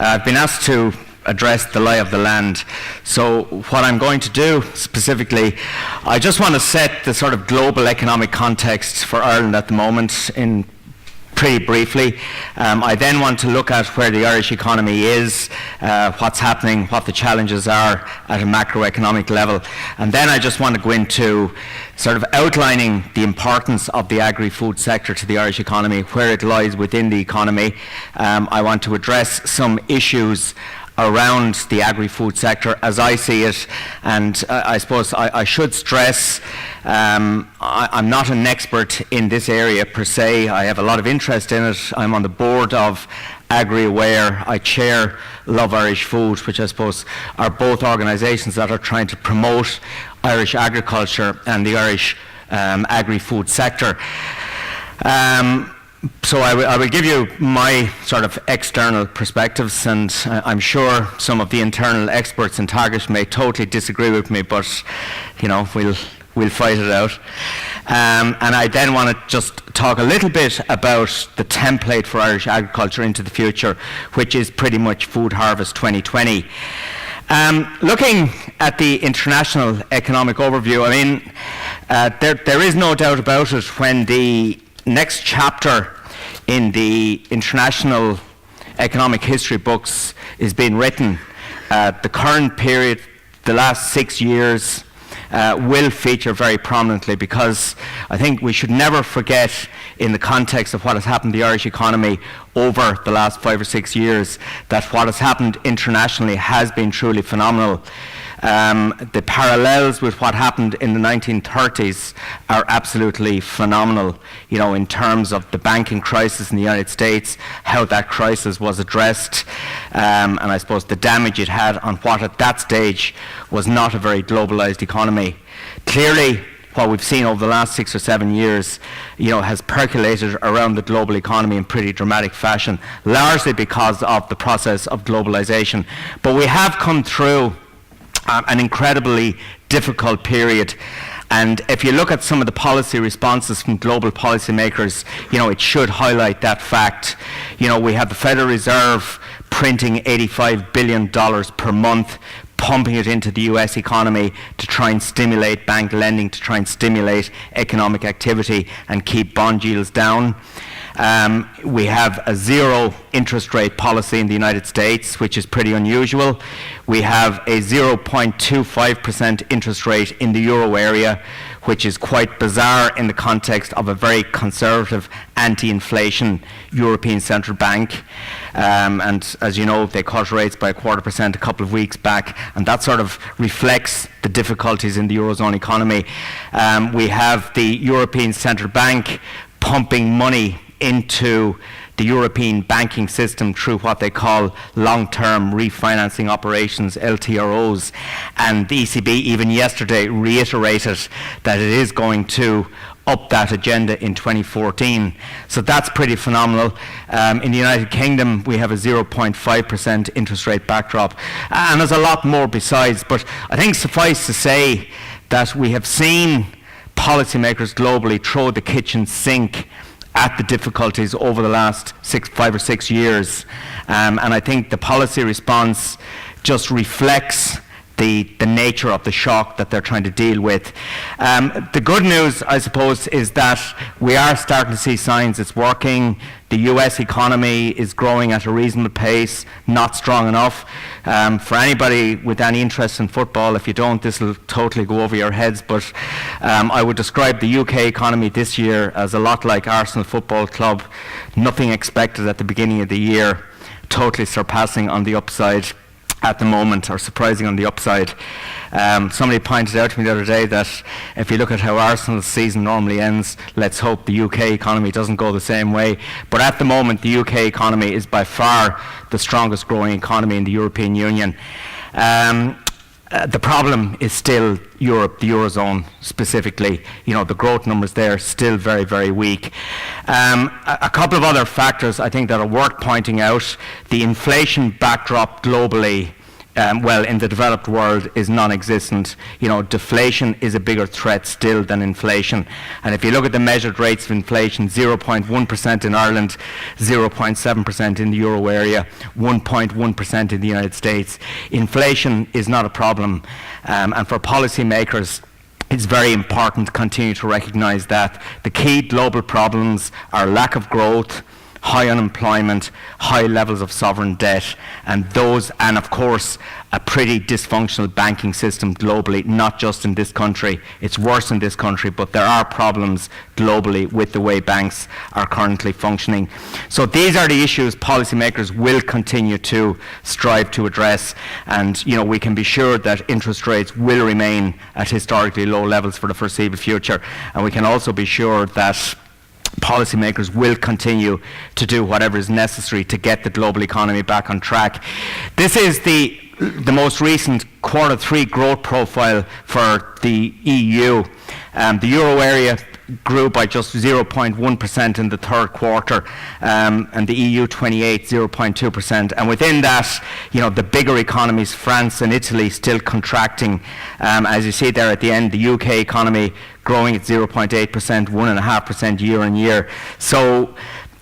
I've been asked to address the lie of the land. So what I'm going to do specifically, I just want to set the sort of global economic context for Ireland at the moment in pretty briefly. I then want to look at where the Irish economy is, what's happening, what the challenges are at a macroeconomic level. And then I just want to go into sort of outlining the importance of the agri-food sector to the Irish economy, where it lies within the economy. I want to address some issues around the agri-food sector as I see it, and I suppose I should stress I'm not an expert in this area per se. I have a lot of interest in it. I'm on the board of Agri-Aware. I chair Love Irish Food, which I suppose are both organisations that are trying to promote Irish agriculture and the Irish agri-food sector. So I will give you my sort of external perspectives, and I'm sure some of the internal experts in Teagasc may totally disagree with me, but you know, we'll fight it out. And I then want to just talk a little bit about the template for Irish agriculture into the future, which is pretty much Food Harvest 2020. Looking at the international economic overview, I mean, there is no doubt about it, when the next chapter in the international economic history books is being written, the current period, the last 6 years, will feature very prominently, because I think we should never forget, in the context of what has happened to the Irish economy over the last 5 or 6 years, that what has happened internationally has been truly phenomenal. The parallels with what happened in the 1930s are absolutely phenomenal, you know, in terms of the banking crisis in the United States, how that crisis was addressed, and I suppose the damage it had on what at that stage was not a very globalized economy. Clearly, what we've seen over the last 6 or 7 years, you know, has percolated around the global economy in pretty dramatic fashion, largely because of the process of globalization. But we have come through an incredibly difficult period, and if you look at some of the policy responses from global policymakers, you know, it should highlight that fact. You know, we have the Federal Reserve printing $85 billion per month, pumping it into the US economy to try and stimulate bank lending, to try and stimulate economic activity and keep bond yields down. We have a zero interest rate policy in the United States, which is pretty unusual. We have a 0.25% interest rate in the euro area, which is quite bizarre in the context of a very conservative anti-inflation European Central Bank. And as you know, they cut rates by 0.25% a couple of weeks back, and that sort of reflects the difficulties in the Eurozone economy. We have the European Central Bank pumping money into the European banking system through what they call long-term refinancing operations, LTROs, and the ECB even yesterday reiterated that it is going to up that agenda in 2014. So that's pretty phenomenal. In the United Kingdom, we have a 0.5% interest rate backdrop, and there's a lot more besides, but I think suffice to say that we have seen policymakers globally throw the kitchen sink at the difficulties over the last 5 or 6 years. And I think the policy response just reflects the nature of the shock that they're trying to deal with. The good news, I suppose, is that we are starting to see signs it's working. The US economy is growing at a reasonable pace, not strong enough. For anybody with any interest in football, if you don't, this will totally go over your heads, but I would describe the UK economy this year as a lot like Arsenal Football Club. Nothing expected at the beginning of the year, totally surpassing on the upside at the moment, or surprising on the upside. Somebody pointed out to me the other day that if you look at how Arsenal's season normally ends, let's hope the UK economy doesn't go the same way. But at the moment, the UK economy is by far the strongest growing economy in the European Union. The problem is still Europe, the Eurozone specifically. You know, the growth numbers there are still very, very weak. A couple of other factors I think that are worth pointing out. The inflation backdrop globally in the developed world is non-existent. Deflation is a bigger threat still than inflation. And if you look at the measured rates of inflation, 0.1% in Ireland, 0.7% in the euro area, 1.1% in the United States. Inflation is not a problem. And for policymakers, it's very important to continue to recognise that the key global problems are lack of growth, high unemployment, high levels of sovereign debt, and of course, a pretty dysfunctional banking system globally, not just in this country. It's worse in this country, but there are problems globally with the way banks are currently functioning. So these are the issues policymakers will continue to strive to address, and we can be sure that interest rates will remain at historically low levels for the foreseeable future, and we can also be sure that policymakers will continue to do whatever is necessary to get the global economy back on track. This is the most recent Q3 growth profile for the EU. The euro area grew by just 0.1% in the third quarter, and the EU 28, 0.2%. And within that, the bigger economies, France and Italy, still contracting. As you see there at the end, the UK economy growing at 0.8%, 1.5% year on year. So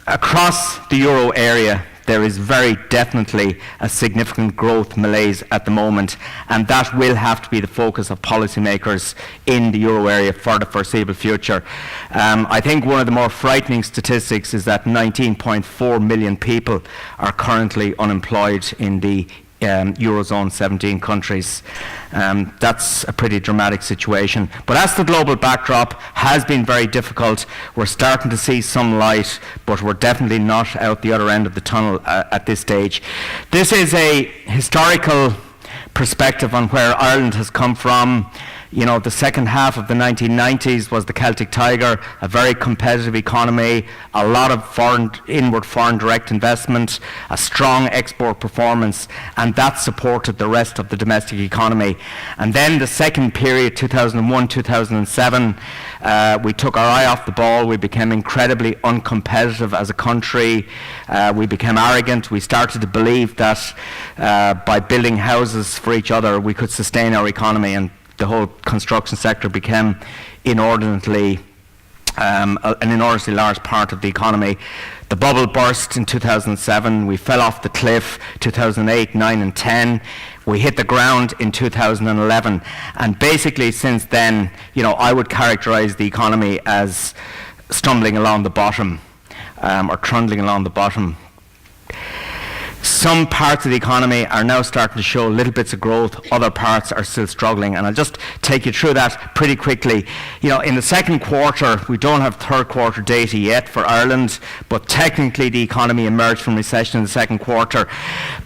across the euro area, there is very definitely a significant growth malaise at the moment, and that will have to be the focus of policymakers in the euro area for the foreseeable future. I think one of the more frightening statistics is that 19.4 million people are currently unemployed in the Eurozone 17 countries. That's a pretty dramatic situation. But as the global backdrop has been very difficult, we're starting to see some light, but we're definitely not out the other end of the tunnel at this stage. This is a historical perspective on where Ireland has come from. The second half of the 1990s was the Celtic Tiger, a very competitive economy, a lot of inward foreign direct investment, a strong export performance, and that supported the rest of the domestic economy. And then the second period, 2001, 2007, we took our eye off the ball. We became incredibly uncompetitive as a country. We became arrogant. We started to believe that by building houses for each other, we could sustain our economy, and the whole construction sector became an inordinately large part of the economy. The bubble burst in 2007. We fell off the cliff 2008, 9 and 10. We hit the ground in 2011. And basically since then, I would characterize the economy as stumbling along the bottom, or trundling along the bottom. Some parts of the economy are now starting to show little bits of growth, other parts are still struggling, and I'll just take you through that pretty quickly. In the second quarter, we don't have third quarter data yet for Ireland, but technically the economy emerged from recession in the second quarter,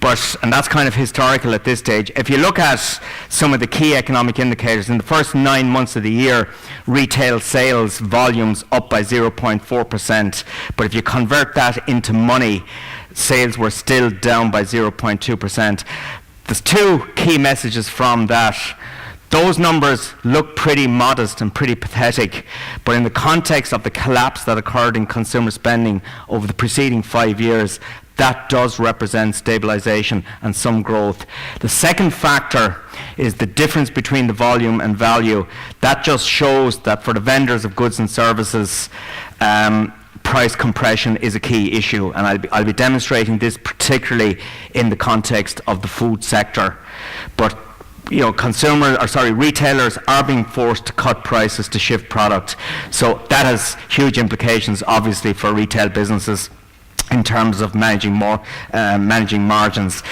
and that's kind of historical at this stage. If you look at some of the key economic indicators, in the first 9 months of the year, retail sales volumes up by 0.4%, but if you convert that into money, sales were still down by 0.2%. There's two key messages from that. Those numbers look pretty modest and pretty pathetic, but in the context of the collapse that occurred in consumer spending over the preceding 5 years, that does represent stabilization and some growth. The second factor is the difference between the volume and value. That just shows that for the vendors of goods and services, price compression is a key issue, and I'll be demonstrating this particularly in the context of the food sector. But retailers are being forced to cut prices to shift product. So that has huge implications, obviously, for retail businesses in terms of managing margins.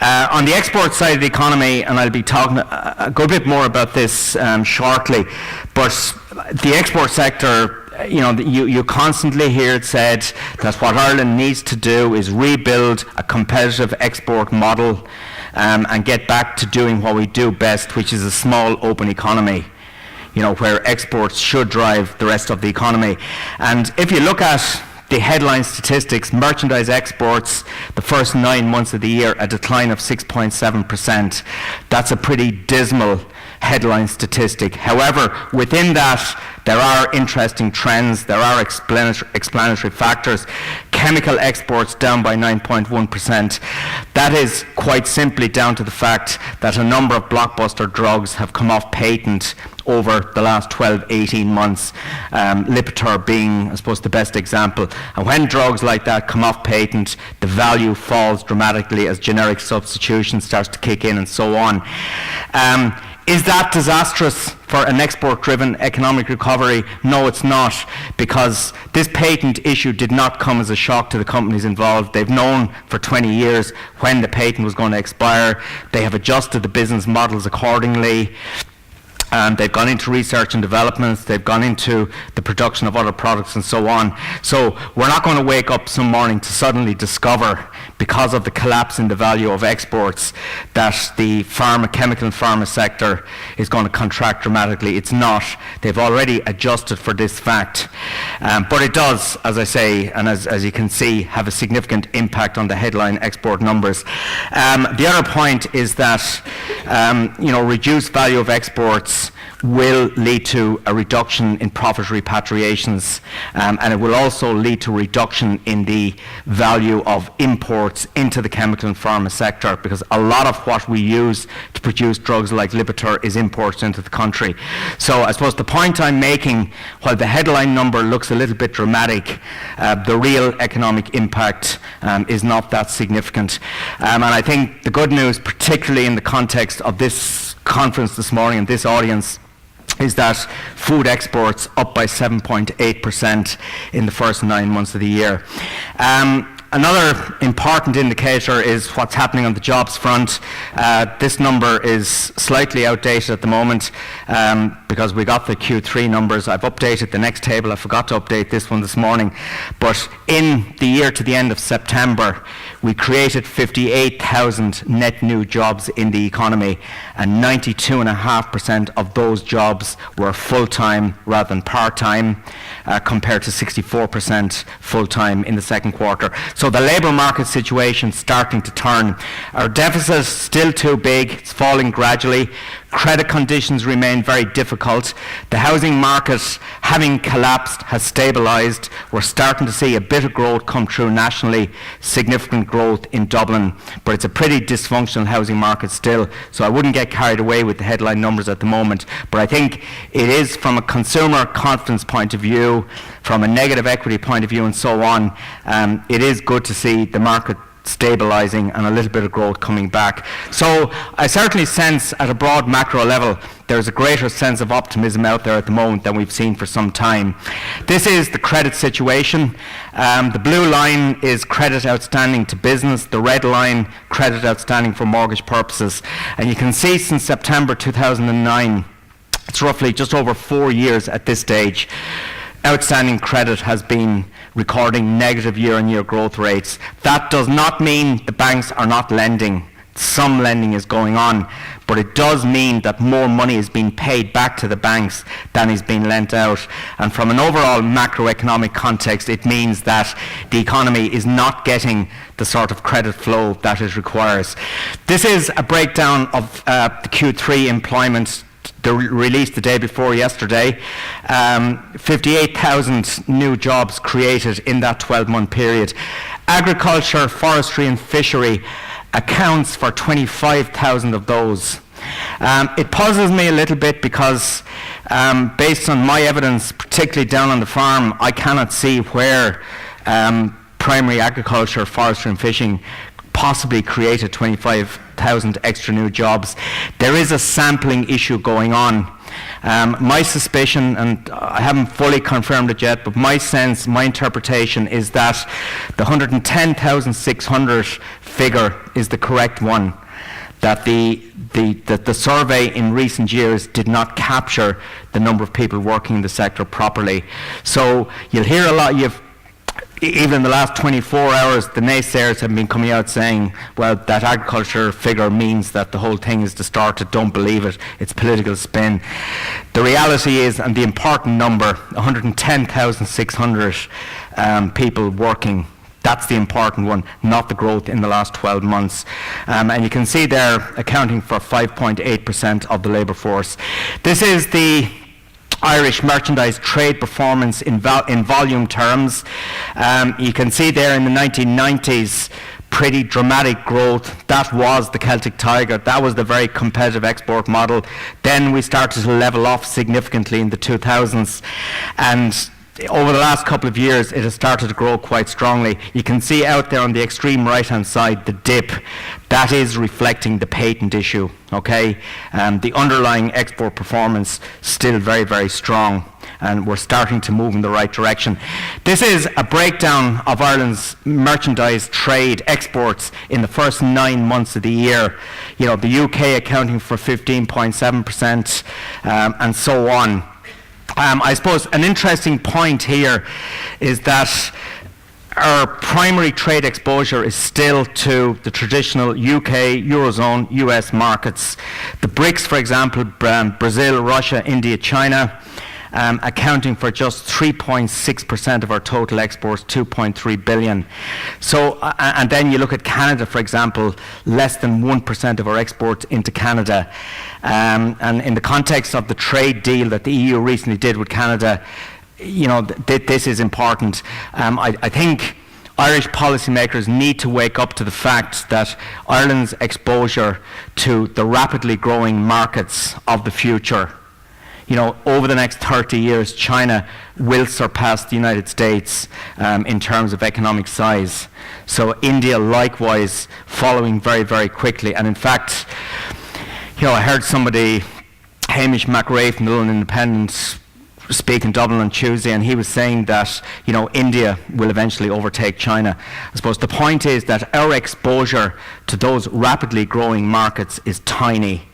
On the export side of the economy, and I'll be talking a good bit more about this shortly, but the export sector, you constantly hear it said that what Ireland needs to do is rebuild a competitive export model and get back to doing what we do best, which is a small open economy, where exports should drive the rest of the economy. And if you look at the headline statistics, merchandise exports, the first 9 months of the year, a decline of 6.7%. That's a pretty dismal headline statistic. However, within that, there are interesting trends, there are explanatory factors. Chemical exports down by 9.1%. That is quite simply down to the fact that a number of blockbuster drugs have come off patent over the last 12-18 months, Lipitor being, I suppose, the best example. And when drugs like that come off patent, the value falls dramatically as generic substitution starts to kick in and so on. Is that disastrous for an export-driven economic recovery? No, it's not, because this patent issue did not come as a shock to the companies involved. They've known for 20 years when the patent was going to expire. They have adjusted the business models accordingly. They've gone into research and developments, they've gone into the production of other products and so on. So we're not going to wake up some morning to suddenly discover, because of the collapse in the value of exports, that the chemical and pharma sector is going to contract dramatically. It's not. They've already adjusted for this fact. But it does, as I say, and as you can see, have a significant impact on the headline export numbers. The other point is that reduced value of exports will lead to a reduction in profit repatriations, and it will also lead to a reduction in the value of imports into the chemical and pharma sector, because a lot of what we use to produce drugs like Lipitor is imports into the country. So I suppose the point I'm making, while the headline number looks a little bit dramatic, the real economic impact is not that significant. And I think the good news, particularly in the context of this conference this morning and this audience, is that food exports up by 7.8% in the first 9 months of the year. Another important indicator is what's happening on the jobs front. This number is slightly outdated at the moment because we got the Q3 numbers. I've updated the next table. I forgot to update this one this morning. But in the year to the end of September, we created 58,000 net new jobs in the economy, and 92.5% of those jobs were full-time rather than part-time, compared to 64% full-time in the second quarter. So the labour market situation starting to turn. Our deficit is still too big, it's falling gradually. Credit conditions remain very difficult. The housing market, having collapsed, has stabilised. We're starting to see a bit of growth come through nationally, significant growth in Dublin, but it's a pretty dysfunctional housing market still, so I wouldn't get carried away with the headline numbers at the moment. But I think it is, from a consumer confidence point of view, from a negative equity point of view and so on, it is good to see the market stabilising and a little bit of growth coming back. So I certainly sense at a broad macro level there's a greater sense of optimism out there at the moment than we've seen for some time. This is the credit situation. The blue line is credit outstanding to business, the red line credit outstanding for mortgage purposes. And you can see since September 2009, it's roughly just over 4 years at this stage, outstanding credit has been recording negative year-on-year growth rates. That does not mean the banks are not lending. Some lending is going on, but it does mean that more money is being paid back to the banks than is being lent out. And from an overall macroeconomic context, it means that the economy is not getting the sort of credit flow that it requires. This is a breakdown of the Q3 employment released the day before yesterday. 58,000 new jobs created in that 12-month period. Agriculture, forestry and fishery accounts for 25,000 of those. It puzzles me a little bit because based on my evidence, particularly down on the farm, I cannot see where primary agriculture, forestry and fishing possibly created 25,000 extra new jobs. There is a sampling issue going on. My suspicion, and I haven't fully confirmed it yet, but my sense, my interpretation is that the 110,600 figure is the correct one, that the survey in recent years did not capture the number of people working in the sector properly. So you'll hear a lot, even in the last 24 hours, the naysayers have been coming out saying, well, that agriculture figure means that the whole thing is distorted, don't believe it, it's political spin. The reality is, and the important number, 110,600 people working, That's the important one, not the growth in the last 12 months. And you can see there accounting for 5.8% of the labour force. This is the Irish merchandise trade performance in volume terms. You can see there in the 1990s, pretty dramatic growth. That was the Celtic Tiger. That was the very competitive export model. Then we started to level off significantly in the 2000s. And over the last couple of years, it has started to grow quite strongly. You can see out there on the extreme right-hand side, the dip. That is reflecting the patent issue, okay? The underlying export performance still very, very strong, and we're starting to move in the right direction. This is a breakdown of Ireland's merchandise trade exports in the first 9 months of the year. You know, the UK accounting for 15.7%, and so on. I suppose an interesting point here is that our primary trade exposure is still to the traditional UK, Eurozone, US markets. The BRICS, for example, Brazil, Russia, India, China, accounting for just 3.6% of our total exports, 2.3 billion. So, and then you look at Canada, for example, less than 1% of our exports into Canada. And in the context of the trade deal that the EU recently did with Canada, you know, this is important. I think Irish policymakers need to wake up to the fact that Ireland's exposure to the rapidly growing markets of the future, you know, over the next 30 years, China will surpass the United States in terms of economic size. So India likewise following very, very quickly. And in fact, you know, I heard somebody, Hamish McRae from the London Independent, speak in Dublin on Tuesday, and he was saying that, you know, India will eventually overtake China. I suppose the point is that our exposure to those rapidly growing markets is tiny.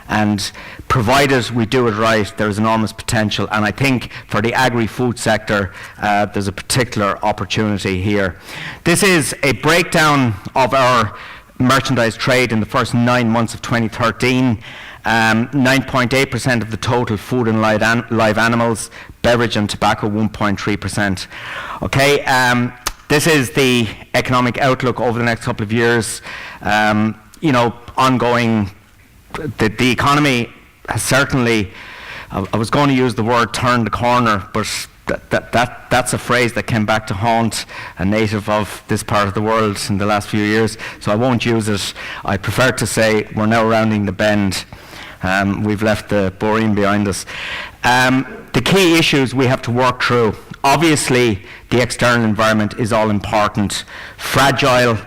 And provided we do it right, there's enormous potential. And I think for the agri-food sector, there's a particular opportunity here. This is a breakdown of our merchandise trade in the first 9 months of 2013. 9.8% of the total food and live animals, beverage and tobacco 1.3%. Okay, this is the economic outlook over the next couple of years. You know, ongoing. The economy has certainly, I was going to use the word turn the corner, but that's a phrase that came back to haunt a native of this part of the world in the last few years, so I won't use it. I prefer to say we're now rounding the bend. We've left the boring behind us. The key issues we have to work through, obviously the external environment is all important, fragile,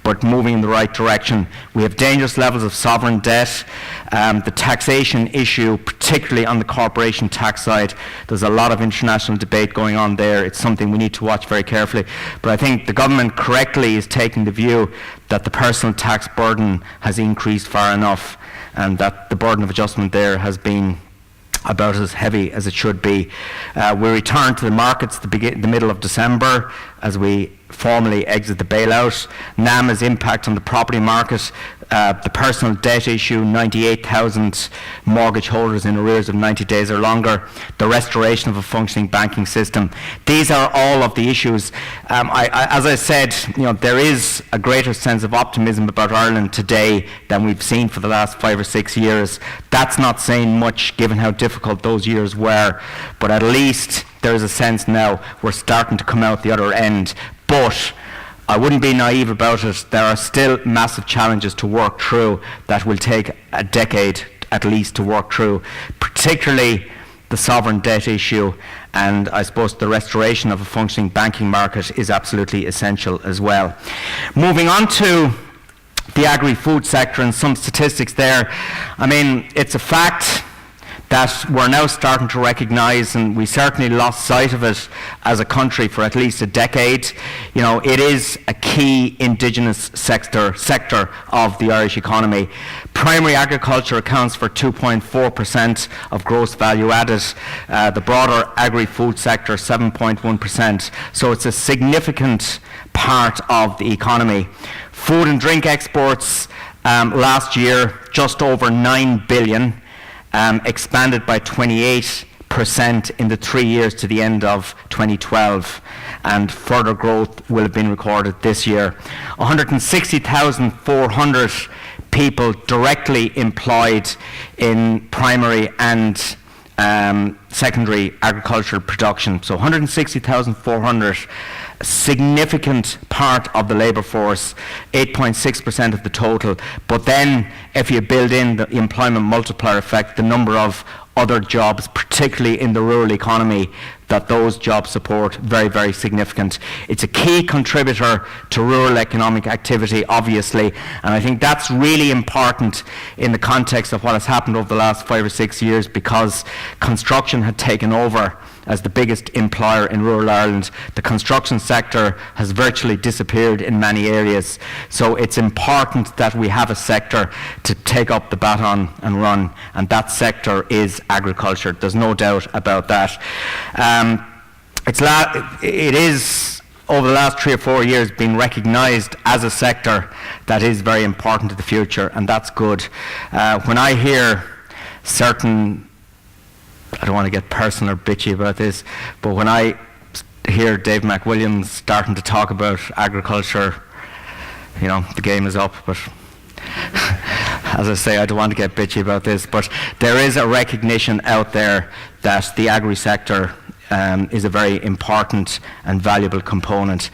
but moving in the right direction. We have dangerous levels of sovereign debt. The taxation issue, particularly on the corporation tax side, there's a lot of international debate going on there. It's something we need to watch very carefully. But I think the government correctly is taking the view that the personal tax burden has increased far enough, and that the burden of adjustment there has been about as heavy as it should be. We return to the markets the middle of December as we formally exit the bailout. NAMA's impact on the property market, the personal debt issue, 98,000 mortgage holders in arrears of 90 days or longer, the restoration of a functioning banking system. These are all of the issues. As I said, you know, there is a greater sense of optimism about Ireland today than we've seen for the last 5 or 6 years. That's not saying much given how difficult those years were, but at least there is a sense now we're starting to come out the other end. But I wouldn't be naive about it. There are still massive challenges to work through that will take a decade at least to work through, particularly the sovereign debt issue, and I suppose the restoration of a functioning banking market is absolutely essential as well. Moving on to the agri-food sector and some statistics there. I mean, it's a fact that we're now starting to recognise, and we certainly lost sight of it as a country for at least a decade. You know, it is a key indigenous sector of the Irish economy. Primary agriculture accounts for 2.4% of gross value added. The broader agri-food sector, 7.1%. So it's a significant part of the economy. Food and drink exports last year, just over 9 billion. Expanded by 28% in the 3 years to the end of 2012, and further growth will have been recorded this year. 160,400 people directly employed in primary and secondary agricultural production. So 160,400, a significant part of the labour force, 8.6% of the total. But then if you build in the employment multiplier effect, the number of other jobs, particularly in the rural economy, that those jobs support, very, very significant. It's a key contributor to rural economic activity, obviously, and I think that's really important in the context of what has happened over the last 5 or 6 years, because construction had taken over as the biggest employer in rural Ireland. The construction sector has virtually disappeared in many areas. So it's important that we have a sector to take up the baton and run, and that sector is agriculture. There's no doubt about that. It is, over the last 3 or 4 years, been recognised as a sector that is very important to the future, and that's good. When I hear certain, I don't want to get personal or bitchy about this, but when I hear Dave McWilliams starting to talk about agriculture, you know, the game is up. But as I say, I don't want to get bitchy about this, but there is a recognition out there that the agri sector is a very important and valuable component.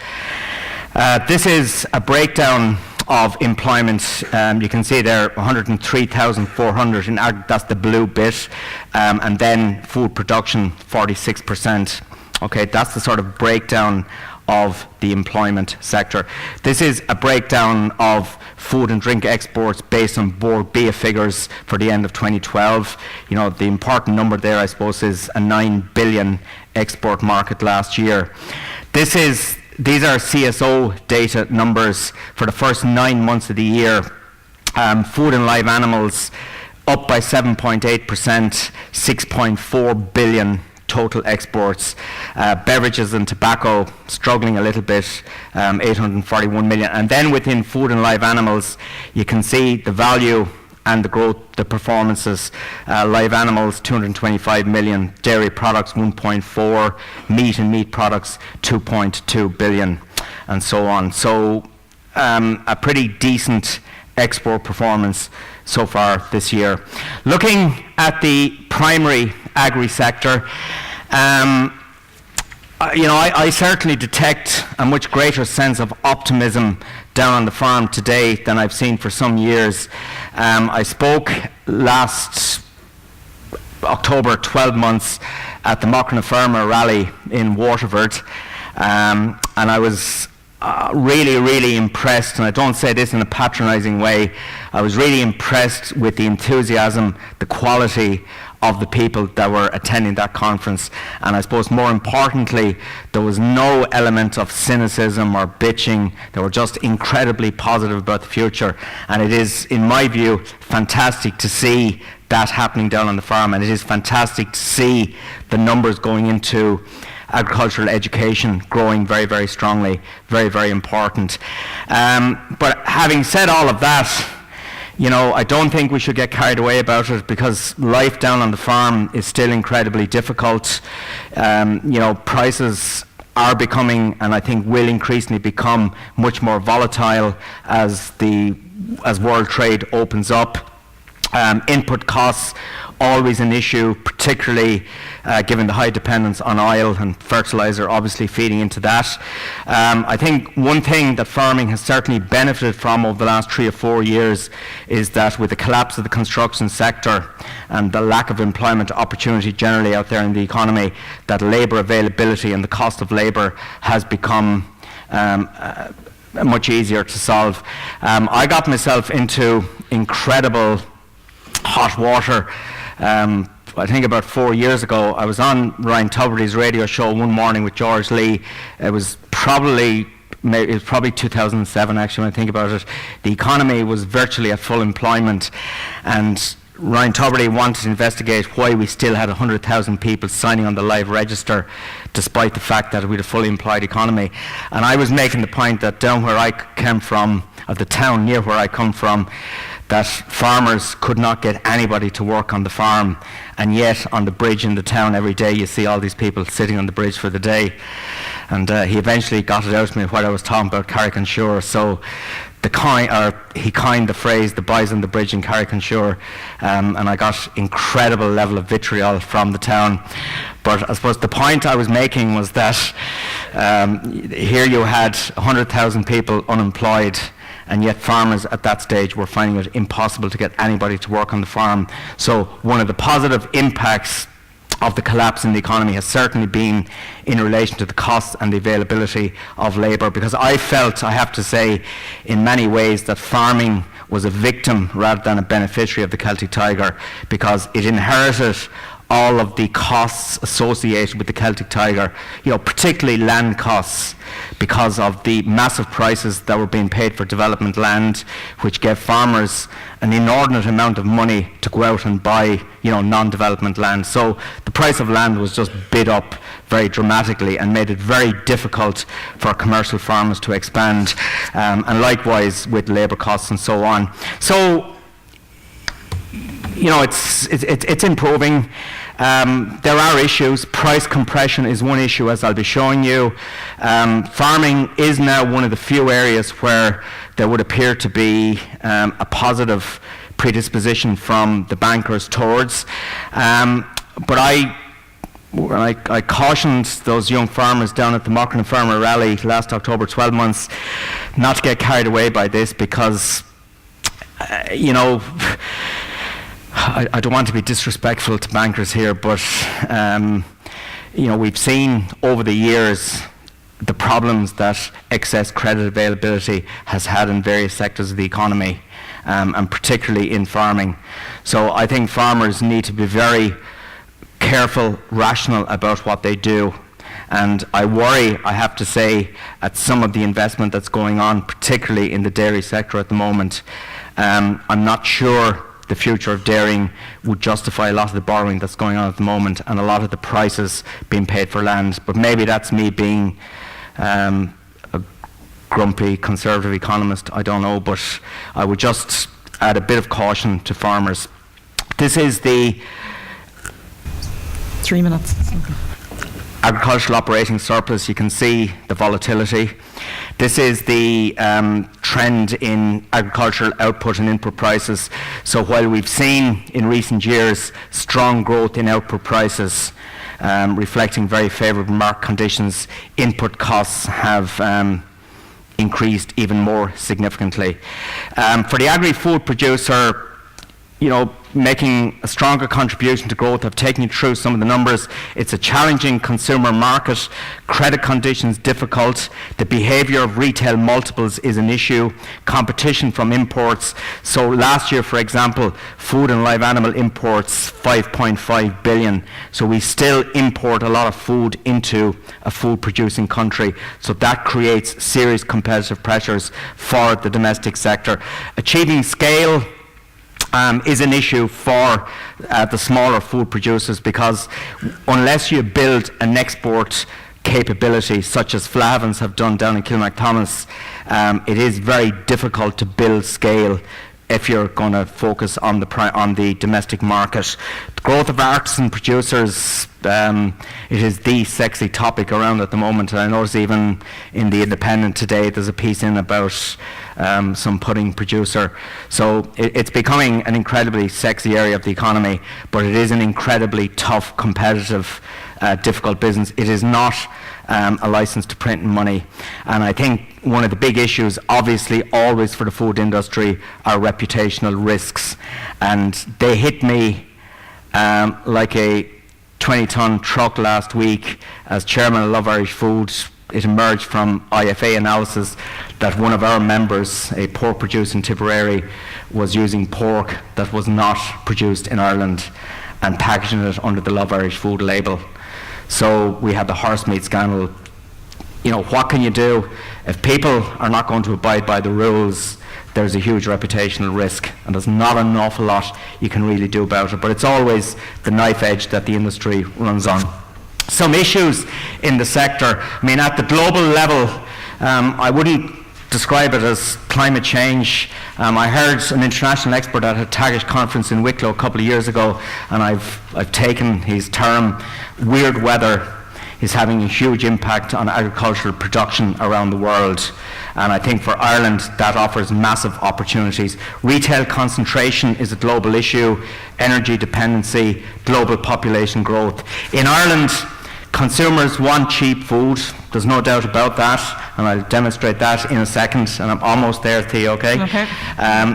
This is a breakdown of employment. You can see there 103,400 in that's the blue bit, and then food production 46%. Okay, that's the sort of breakdown of the employment sector. This is a breakdown of food and drink exports based on Board BIA figures for the end of 2012. You know, the important number there, I suppose, is a 9 billion export market last year. These are CSO data numbers for the first 9 months of the year. Food and live animals up by 7.8%, 6.4 billion total exports. Beverages and tobacco struggling a little bit, 841 million. And then within food and live animals, you can see the value and the growth, the performances. Live animals, 225 million. Dairy products, 1.4. Meat and meat products, 2.2 billion, and so on. So a pretty decent export performance so far this year. Looking at the primary agri sector, I certainly detect a much greater sense of optimism down on the farm today than I've seen for some years. I spoke last October, 12 months, at the Mochna Farmer rally in Waterford, and I was really, really impressed, and I don't say this in a patronising way. I was really impressed with the enthusiasm, the quality of the people that were attending that conference, and I suppose more importantly, there was no element of cynicism or bitching. They were just incredibly positive about the future, and it is, in my view, fantastic to see that happening down on the farm, and it is fantastic to see the numbers going into agricultural education growing very, very strongly, very, very important. But having said all of that, I don't think we should get carried away about it, because life down on the farm is still incredibly difficult. Prices are becoming, and I think will increasingly become, much more volatile as world trade opens up. Input costs, always an issue, particularly given the high dependence on oil and fertilizer, obviously feeding into that. I think one thing that farming has certainly benefited from over the last 3 or 4 years is that with the collapse of the construction sector and the lack of employment opportunity generally out there in the economy, that labour availability and the cost of labour has become much easier to solve. I got myself into incredible hot water. I think about 4 years ago, I was on Ryan Tubridy's radio show one morning with George Lee. It was probably 2007, actually, when I think about it. The economy was virtually at full employment, and Ryan Tubridy wanted to investigate why we still had 100,000 people signing on the live register, despite the fact that we had a fully employed economy. And I was making the point that down where I came from, of the town near where I come from, that farmers could not get anybody to work on the farm, and yet on the bridge in the town every day you see all these people sitting on the bridge for the day. And he eventually got it out of me what I was talking about Carrick-on-Shore. So he coined the phrase, the boys on the bridge in Carrick-on-Shore, and I got incredible level of vitriol from the town. But I suppose the point I was making was that here you had 100,000 people unemployed, and yet farmers at that stage were finding it impossible to get anybody to work on the farm. So one of the positive impacts of the collapse in the economy has certainly been in relation to the costs and the availability of labour, because I felt, I have to say, in many ways that farming was a victim rather than a beneficiary of the Celtic Tiger, because it inherited all of the costs associated with the Celtic Tiger, particularly land costs, because of the massive prices that were being paid for development land, which gave farmers an inordinate amount of money to go out and buy, non-development land. So the price of land was just bid up very dramatically and made it very difficult for commercial farmers to expand, and likewise with labour costs and so on. So it's improving. There are issues. Price compression is one issue, as I'll be showing you. Farming is now one of the few areas where there would appear to be a positive predisposition from the bankers towards. But I cautioned those young farmers down at the Mockern Farmer Rally last October, 12 months, not to get carried away by this, because I don't want to be disrespectful to bankers here, but we've seen over the years the problems that excess credit availability has had in various sectors of the economy, and particularly in farming. So I think farmers need to be very careful, rational about what they do. And I worry, I have to say, at some of the investment that's going on, particularly in the dairy sector at the moment. I'm not sure the future of dairying would justify a lot of the borrowing that's going on at the moment and a lot of the prices being paid for land. But maybe that's me being a grumpy conservative economist, I don't know, but I would just add a bit of caution to farmers. This is the 3 minutes. agricultural operating surplus. You can see the volatility. This is the trend in agricultural output and input prices. So while we've seen in recent years strong growth in output prices, reflecting very favourable market conditions, input costs have increased even more significantly. For the agri-food producer, making a stronger contribution to growth, I've taken you through some of the numbers. It's a challenging consumer market, credit conditions difficult, the behaviour of retail multiples is an issue, competition from imports. So last year, for example, food and live animal imports 5.5 billion. So we still import a lot of food into a food producing country. So that creates serious competitive pressures for the domestic sector. Achieving scale is an issue for the smaller food producers, because unless you build an export capability such as Flahavans have done down in Kilmacthomas, it is very difficult to build scale if you're going to focus on the domestic market. The growth of artisan producers, it is the sexy topic around at the moment. And I notice even in the Independent today there's a piece in about some pudding producer. So it's becoming an incredibly sexy area of the economy, but it is an incredibly tough, competitive, difficult business. It is not a license to print money. And I think one of the big issues, obviously, always for the food industry are reputational risks. And they hit me like a 20-ton truck last week. As chairman of Love Irish Food, it emerged from IFA analysis that one of our members, a pork producer in Tipperary, was using pork that was not produced in Ireland and packaging it under the Love Irish Food label. So we had the horse meat scandal. What can you do? If people are not going to abide by the rules, there's a huge reputational risk, and there's not an awful lot you can really do about it. But it's always the knife edge that the industry runs on. Some issues in the sector. I mean, at the global level, I wouldn't describe it as climate change. I heard an international expert at a Teagasc conference in Wicklow a couple of years ago, and I've taken his term. Weird weather is having a huge impact on agricultural production around the world, and I think for Ireland that offers massive opportunities. Retail concentration is a global issue, energy dependency, global population growth. In Ireland, consumers want cheap food, there's no doubt about that, and I'll demonstrate that in a second, and I'm almost there, Thea, okay?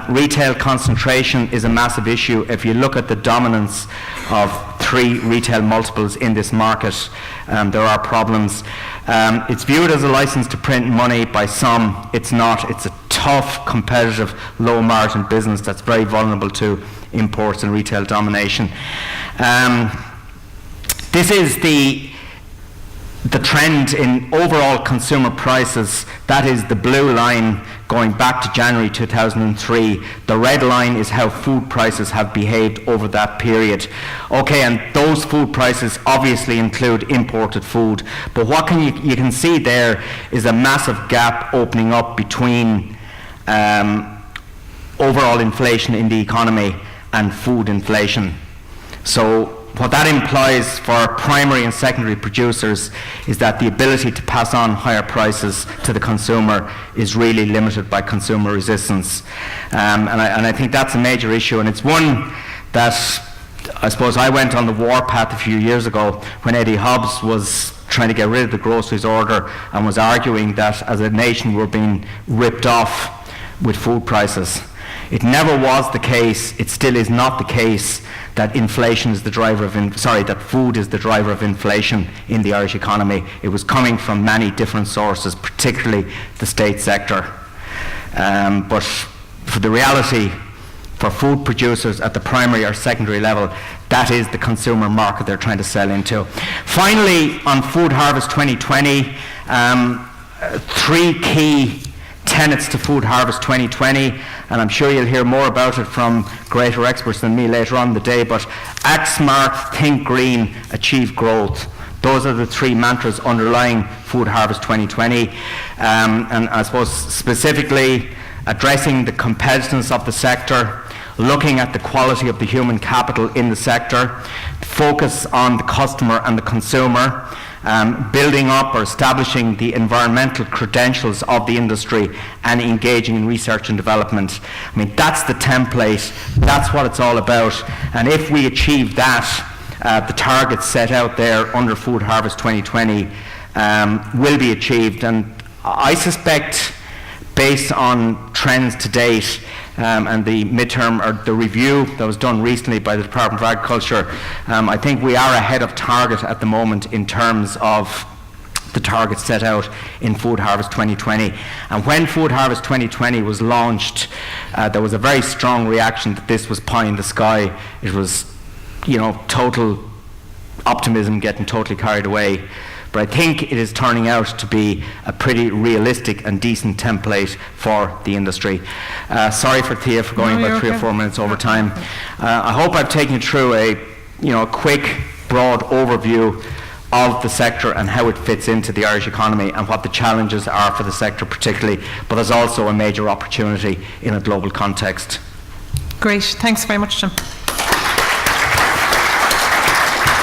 Retail concentration is a massive issue. If you look at the dominance of 3 retail multiples in this market, there are problems. It's viewed as a license to print money by some. It's not. It's a tough, competitive, low-margin business that's very vulnerable to imports and retail domination. This is the trend in overall consumer prices. That is the blue line going back to January 2003. The red line is how food prices have behaved over that period. Okay, and those food prices obviously include imported food, but what you can see there is a massive gap opening up between overall inflation in the economy and food inflation. So what that implies for primary and secondary producers is that the ability to pass on higher prices to the consumer is really limited by consumer resistance. And I think that's a major issue, and it's one that I suppose I went on the warpath a few years ago when Eddie Hobbs was trying to get rid of the groceries order and was arguing that as a nation we're being ripped off with food prices. It never was the case, it still is not the case, that inflation is the driver of, that food is the driver of inflation in the Irish economy. It was coming from many different sources, particularly the state sector. But for the reality, for food producers at the primary or secondary level, that is the consumer market they're trying to sell into. Finally, on Food Harvest 2020, 3 key tenets to Food Harvest 2020, and I'm sure you'll hear more about it from greater experts than me later on in the day, but act smart, think green, achieve growth. Those are the 3 mantras underlying Food Harvest 2020, and I suppose specifically addressing the competitiveness of the sector, looking at the quality of the human capital in the sector, focus on the customer and the consumer, building up or establishing the environmental credentials of the industry, and engaging in research and development. I mean, that's the template, that's what it's all about, and if we achieve that, the targets set out there under Food Harvest 2020 will be achieved. And I suspect, based on trends to date, and the midterm or the review that was done recently by the Department of Agriculture, I think we are ahead of target at the moment in terms of the targets set out in Food Harvest 2020. And when Food Harvest 2020 was launched, there was a very strong reaction that this was pie in the sky. It was, total optimism, getting totally carried away. But I think it is turning out to be a pretty realistic and decent template for the industry. Sorry for Thea for going about 3 or 4 minutes over time. I hope I've taken you through a quick, broad overview of the sector and how it fits into the Irish economy and what the challenges are for the sector particularly, but there's also a major opportunity in a global context. Great, thanks very much, Jim.